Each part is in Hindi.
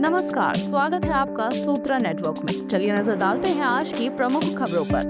नमस्कार, स्वागत है आपका सूत्रा नेटवर्क में। चलिए नजर डालते हैं आज की प्रमुख खबरों पर।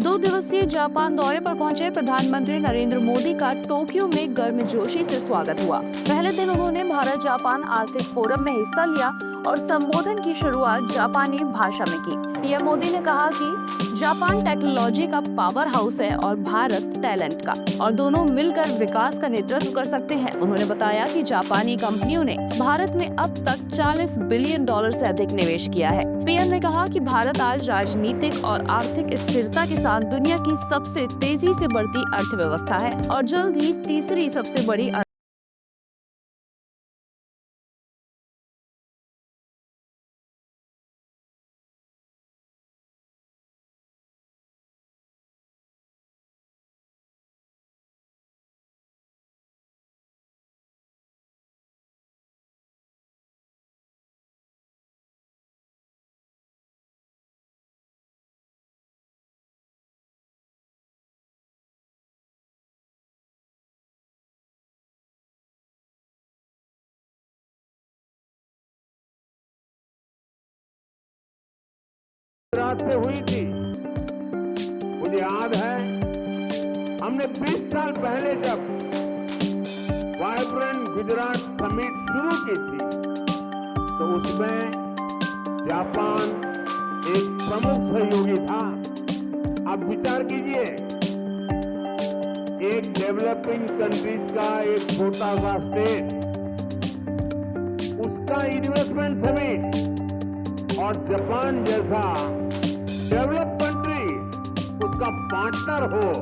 2 दिवसीय जापान दौरे पर पहुंचे प्रधानमंत्री नरेंद्र मोदी का टोक्यो में गर्मजोशी से स्वागत हुआ। पहले दिन उन्होंने भारत जापान आर्थिक फोरम में हिस्सा लिया और संबोधन की शुरुआत जापानी भाषा में की। पीएम मोदी ने कहा कि जापान टेक्नोलॉजी का पावर हाउस है और भारत टैलेंट का, और दोनों मिलकर विकास का नेतृत्व कर सकते हैं। उन्होंने बताया कि जापानी कंपनियों ने भारत में अब तक $40 बिलियन से अधिक निवेश किया है। पीएम ने कहा कि भारत आज राजनीतिक और आर्थिक स्थिरता के साथ दुनिया की सबसे तेजी से बढ़ती अर्थव्यवस्था है और जल्द ही तीसरी सबसे बड़ी गुजरात से हुई थी। मुझे याद है हमने 20 साल पहले जब वाइब्रेंट गुजरात समिट शुरू की थी तो उसमें जापान एक प्रमुख सहयोगी था। आप विचार कीजिए, एक डेवलपिंग कंट्रीज का एक छोटा सा स्टेट, उसका इन्वेस्टमेंट समिट और जापान जैसा डेवलप कंट्री उसका पार्टनर हो।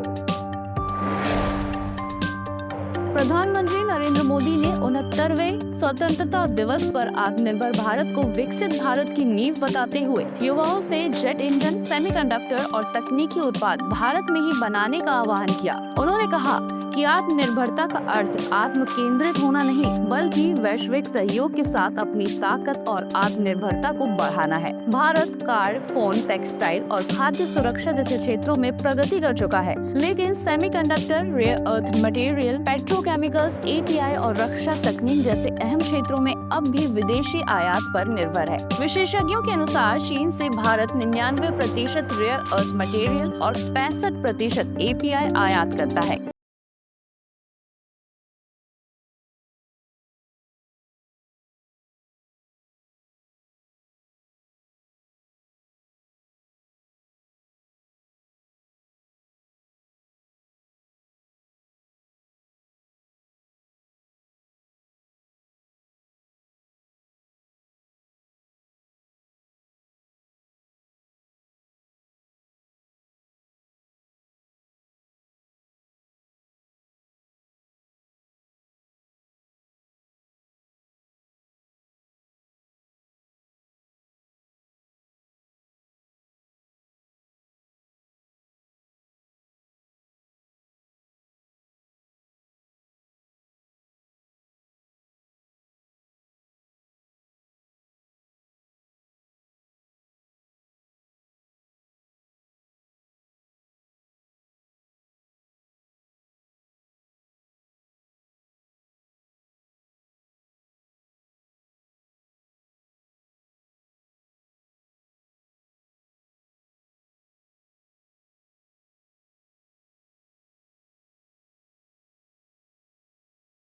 प्रधानमंत्री नरेंद्र मोदी ने 69वें स्वतंत्रता दिवस पर आत्मनिर्भर भारत को विकसित भारत की नींव बताते हुए युवाओं से जेट इंजन, सेमीकंडक्टर और तकनीकी उत्पाद भारत में ही बनाने का आह्वान किया। उन्होंने कहा कि आत्मनिर्भरता का अर्थ आत्म केंद्रित होना नहीं, बल्कि वैश्विक सहयोग के साथ अपनी ताकत और आत्मनिर्भरता को बढ़ाना है। भारत कार, फोन, टेक्सटाइल और खाद्य सुरक्षा जैसे क्षेत्रों में प्रगति कर चुका है, लेकिन semiconductor, rare earth material, petrochemicals, API और रक्षा तकनीक जैसे अहम क्षेत्रों में अब भी विदेशी आयात पर निर्भर है। विशेषज्ञों के अनुसार चीन से भारत 99% रेयर अर्थ मटेरियल और 65% एपीआई आयात करता है।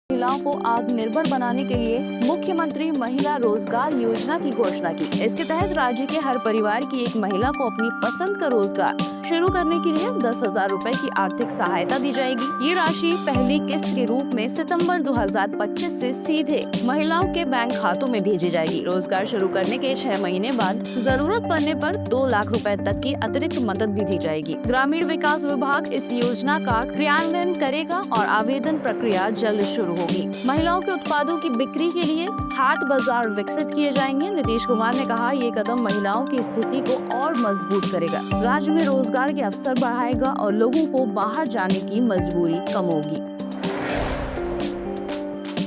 महिलाओं को आत्मनिर्भर बनाने के लिए मुख्यमंत्री महिला रोजगार योजना की घोषणा की। इसके तहत राज्य के हर परिवार की एक महिला को अपनी पसंद का रोजगार शुरू करने के लिए 10,000 रुपए की आर्थिक सहायता दी जाएगी। ये राशि पहली किस्त के रूप में सितंबर 2025 से सीधे महिलाओं के बैंक खातों में भेजी जाएगी। रोजगार शुरू करने के 6 महीने बाद जरूरत पड़ने पर 2 लाख रुपए तक की अतिरिक्त मदद भी दी जाएगी। ग्रामीण विकास विभाग इस योजना का क्रियान्वयन करेगा और आवेदन प्रक्रिया जल्द शुरू होगी। महिलाओं के उत्पादों की बिक्री के लिए हाट बाजार विकसित किए जाएंगे। नीतीश कुमार ने कहा, ये कदम महिलाओं की स्थिति को और मजबूत करेगा, राज्य में रोजगार के अवसर बढ़ाएगा और लोगों को बाहर जाने की मजबूरी कम होगी।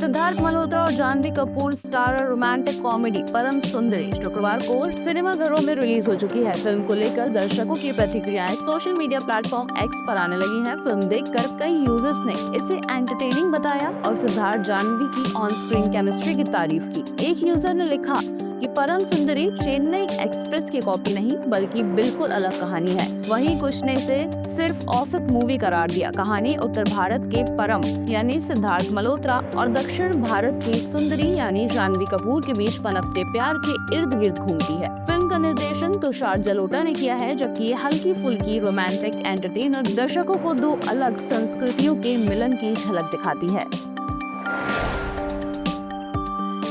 सिद्धार्थ मल्होत्रा और Janhvi Kapoor starrer romantic comedy Param Sundari शुक्रवार को सिनेमाघरों में रिलीज हो चुकी है। फिल्म को लेकर दर्शकों की प्रतिक्रियाएं सोशल मीडिया प्लेटफॉर्म एक्स पर आने लगी हैं। फिल्म देखकर कई यूजर्स ने इसे एंटरटेनिंग बताया और सिद्धार्थ जानवी की ऑन स्क्रीन केमिस्ट्री की तारीफ की। एक यूजर ने लिखा कि परम सुंदरी चेन्नई एक्सप्रेस की कॉपी नहीं बल्कि बिल्कुल अलग कहानी है। वहीं कुछ ने इसे सिर्फ औसत मूवी करार दिया। कहानी उत्तर भारत के परम यानी सिद्धार्थ मल्होत्रा और दक्षिण भारत की सुंदरी यानी जानवी कपूर के बीच पनपते प्यार के इर्द गिर्द घूमती है। फिल्म का निर्देशन तुषार जलोटा ने किया है, जबकि ये हल्की फुल्की रोमांटिक एंटरटेनर दर्शकों को दो अलग संस्कृतियों के मिलन की झलक दिखाती है।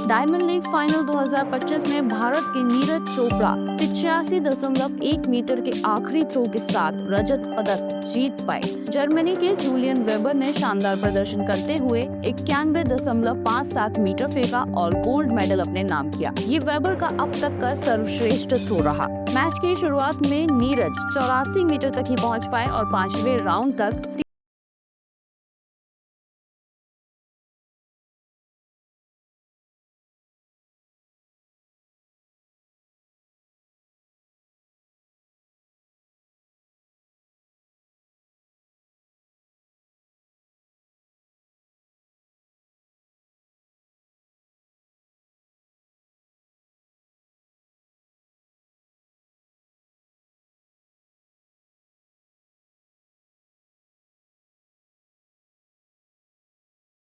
डायमंड लीग फाइनल 2025 में भारत के नीरज चोपड़ा 85.1 मीटर के आखिरी थ्रो के साथ रजत पदक जीत पाए। जर्मनी के जूलियन वेबर ने शानदार प्रदर्शन करते हुए 91.57 मीटर फेंका और गोल्ड मेडल अपने नाम किया। ये वेबर का अब तक का सर्वश्रेष्ठ थ्रो रहा। मैच की शुरुआत में नीरज 84 मीटर तक ही पहुंच पाए और 5वें राउंड तक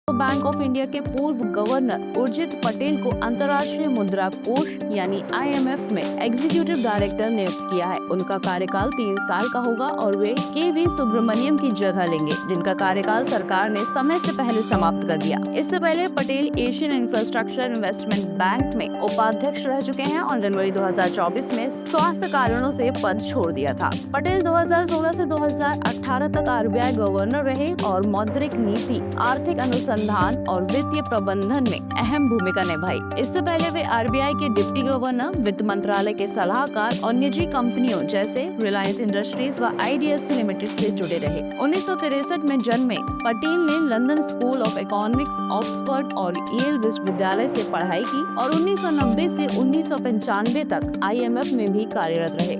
बैंक ऑफ इंडिया के पूर्व गवर्नर उर्जित पटेल को अंतर्राष्ट्रीय मुद्रा कोष यानी IMF में एग्जीक्यूटिव डायरेक्टर नियुक्त किया है। उनका कार्यकाल 3 साल का होगा और वे KV सुब्रमण्यम की जगह लेंगे, जिनका कार्यकाल सरकार ने समय से पहले समाप्त कर दिया। इससे पहले Patel Asian infrastructure investment bank में उपाध्यक्ष रह चुके हैं और जनवरी 2024 में स्वास्थ्य कारणों से पद छोड़ दिया था। पटेल 2016 से 2018 तक RBI गवर्नर रहे और मौद्रिक नीति, आर्थिक अनुसंधान और वित्तीय प्रबंधन में अहम भूमिका निभाई। इससे पहले वे RBI के डिप्टी गवर्नर, वित्त मंत्रालय के सलाहकार और निजी कंपनियों जैसे रिलायंस इंडस्ट्रीज व IDFC लिमिटेड से जुड़े रहे। 1963 में जन्मे पटेल ने London school of economics, Oxford और येल विश्वविद्यालय से पढ़ाई की और 1990 से 1995 तक IMF में भी कार्यरत रहे।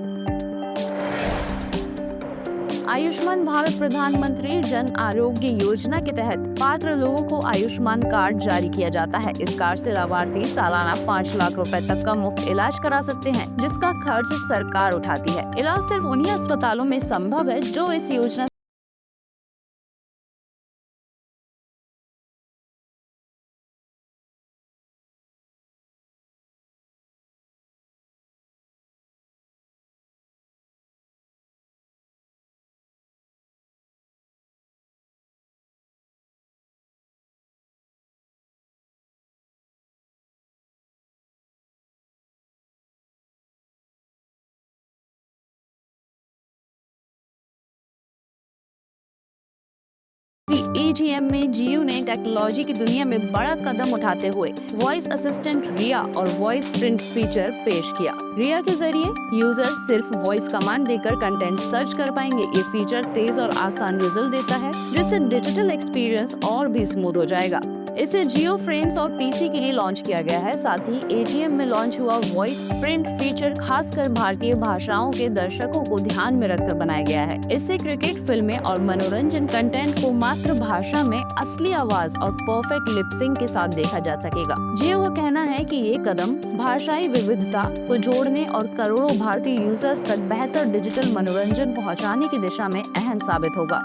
आयुष्मान भारत प्रधानमंत्री जन आरोग्य योजना के तहत पात्र लोगों को आयुष्मान कार्ड जारी किया जाता है। इस कार्ड से लाभार्थी सालाना 5 लाख रुपए तक का मुफ्त इलाज करा सकते हैं, जिसका खर्च सरकार उठाती है। इलाज सिर्फ उन्हीं अस्पतालों में संभव है जो इस योजना AGM में GU ने टेक्नोलॉजी की दुनिया में बड़ा कदम उठाते हुए वॉइस असिस्टेंट रिया और वॉइस प्रिंट फीचर पेश किया। रिया के जरिए यूजर सिर्फ वॉइस कमांड देकर कंटेंट सर्च कर पाएंगे। ये फीचर तेज और आसान रिजल्ट देता है, जिससे डिजिटल एक्सपीरियंस और भी स्मूथ हो जाएगा। इसे जियो फ्रेम्स और PC के लिए लॉन्च किया गया है। साथ ही AGM में लॉन्च हुआ वॉइस प्रिंट फीचर खासकर भारतीय भाषाओं के दर्शकों को ध्यान में रखकर बनाया गया है। इससे क्रिकेट, फिल्में और मनोरंजन कंटेंट को मातृभाषा में असली आवाज और परफेक्ट लिपसिंग के साथ देखा जा सकेगा। जियो का कहना है कि ये कदम भाषाई विविधता को जोड़ने और करोड़ों भारतीय यूजर्स तक बेहतर डिजिटल मनोरंजन पहुंचाने की दिशा में अहम साबित होगा।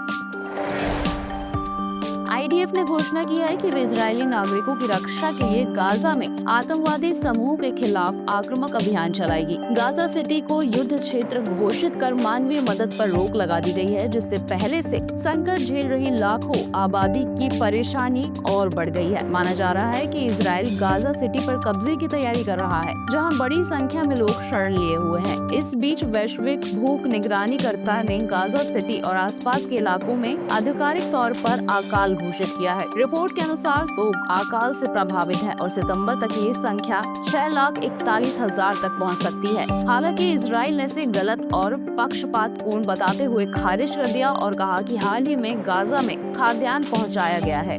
IDF ने घोषणा की है कि वे इजरायली नागरिकों की रक्षा के लिए गाजा में आतंकवादी समूह के खिलाफ आक्रामक अभियान चलाएगी। गाजा सिटी को युद्ध क्षेत्र घोषित कर मानवीय मदद पर रोक लगा दी गई है, जिससे पहले से संकट झेल रही लाखों आबादी की परेशानी और बढ़ गई है। माना जा रहा है कि इजराइल गाजा सिटी पर कब्जे की तैयारी कर रहा है, जहां बड़ी संख्या में लोग शरण लिए हुए हैं। इस बीच वैश्विक भूख निगरानीकर्ता ने गाजा सिटी और आसपास के इलाकों में आधिकारिक तौर पर अकाल घोषित किया है। रिपोर्ट के अनुसार लोग अकाल से प्रभावित हैं और सितंबर तक ये संख्या 6,41,000 तक पहुंच सकती है। हालांकि इजराइल ने इसे गलत और पक्षपातपूर्ण बताते हुए खारिज कर दिया और कहा कि हाल ही में गाजा में खाद्यान्न पहुंचाया गया है।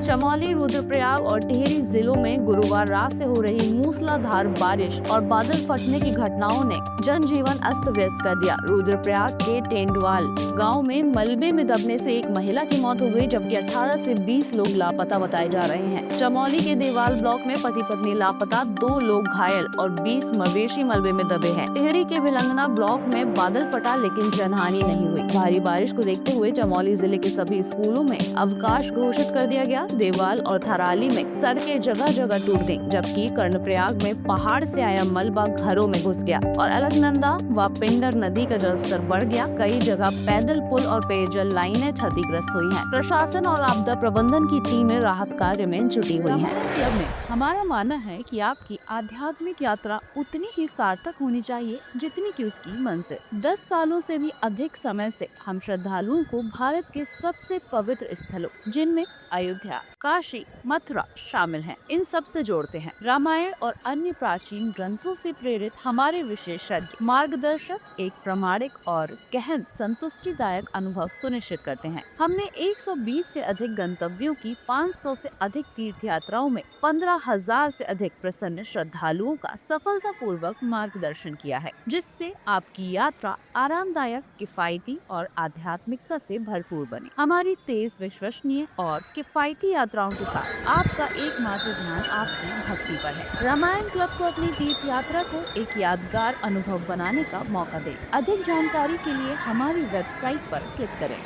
चमोली, रुद्रप्रयाग और टिहरी जिलों में गुरुवार रात से हो रही मूसलाधार बारिश और बादल फटने की घटनाओं ने जनजीवन अस्त व्यस्त कर दिया। रुद्रप्रयाग के टेंडवाल गांव में मलबे में दबने से एक महिला की मौत हो गई, जबकि 18 से 20 लोग लापता बताए जा रहे हैं। चमोली के देवाल ब्लॉक में पति पत्नी लापता, 2 लोग घायल और 20 मवेशी मलबे में दबे हैं। टिहरी के भिलंगना ब्लॉक में बादल फटा लेकिन जनहानि नहीं हुई। भारी बारिश को देखते हुए चमोली जिले के सभी स्कूलों में अवकाश घोषित कर दिया गया। देवाल और थराली में सड़कें जगह जगह टूट गईं, जबकि कर्णप्रयाग में पहाड़ से आया मलबा घरों में घुस गया और अलकनंदा व पिंडर नदी का जलस्तर बढ़ गया। कई जगह पैदल पुल और पेयजल लाइनें क्षतिग्रस्त हुई हैं। प्रशासन और आपदा प्रबंधन की टीमें राहत कार्य में जुटी हुई हैं। क्लब में हमारा मानना है कि आपकी आध्यात्मिक यात्रा उतनी ही सार्थक होनी चाहिए जितनी कि उसकी मंजिल। 10 सालों से भी अधिक समय से हम श्रद्धालुओं को भारत के सबसे पवित्र स्थलों, जिनमें अयोध्या, काशी, मथुरा शामिल हैं, इन सब से जोड़ते हैं। रामायण और अन्य प्राचीन ग्रंथों से प्रेरित हमारे विशेषज्ञ मार्गदर्शक एक प्रामाणिक और गहन संतुष्टिदायक अनुभव सुनिश्चित करते हैं। हमने 120 से अधिक गंतव्यों की 500 से अधिक तीर्थ यात्राओं में 15,000 से अधिक प्रसन्न श्रद्धालुओं का सफलतापूर्वक मार्गदर्शन किया है, जिससे आपकी यात्रा आरामदायक, किफायती और आध्यात्मिकता से भरपूर बने। हमारी तेज, विश्वसनीय और किफायती यात्राओं के साथ आपका एकमात्र ध्यान आपकी भक्ति पर है। रामायण क्लब को अपनी तीर्थ यात्रा को एक यादगार अनुभव बनाने का मौका दें। अधिक जानकारी के लिए हमारी वेबसाइट पर क्लिक करें।